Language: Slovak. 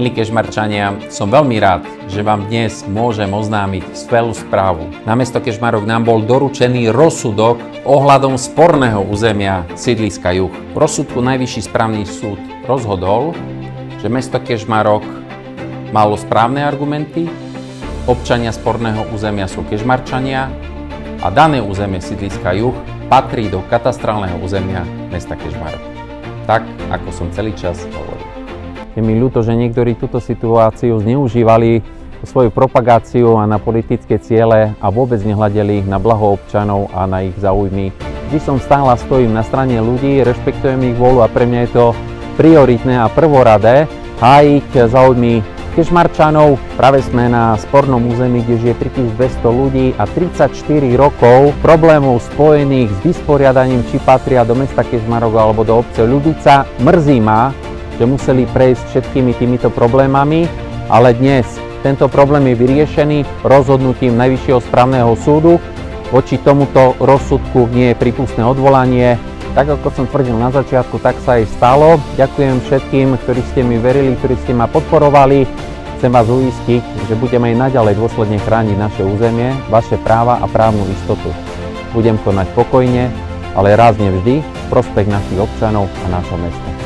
Milí Kežmarčania, som veľmi rád, že vám dnes môžem oznámiť skvelú správu. Na mesto Kežmarok nám bol doručený rozsudok ohľadom sporného územia sídliska Juh. V rozsudku Najvyšší správny súd rozhodol, že mesto Kežmarok malo správne argumenty, občania sporného územia sú Kežmarčania a dané územie sídliska Juh patrí do katastrálneho územia mesta Kežmarok. Tak, ako som celý čas hovoril. Je mi ľúto, že niektorí túto situáciu zneužívali svoju propagáciu a na politické ciele a vôbec nehľadeli na blaho občanov a na ich záujmy. Vždy som stále stojím na strane ľudí, rešpektujem ich vôľu a pre mňa je to prioritné a prvoradé hájiť záujmy Kežmarčanov. Práve sme na spornom území, kde žije 3200 ľudí a 34 rokov problémov spojených s vysporiadaním, či patria do mesta Kežmarok alebo do obce Ľubica. Mrzí ma, že museli prejsť všetkými týmito problémami, ale dnes tento problém je vyriešený rozhodnutím Najvyššieho správneho súdu. Voči tomuto rozsudku nie je prípustné odvolanie. Tak ako som tvrdil na začiatku, tak sa aj stalo. Ďakujem všetkým, ktorí ste mi verili, ktorí ste ma podporovali. Chcem vás uistiť, že budeme aj naďalej dôsledne chrániť naše územie, vaše práva a právnu istotu. Budem konať pokojne, ale rázne vždy v prospech našich občanov a nášho mesta.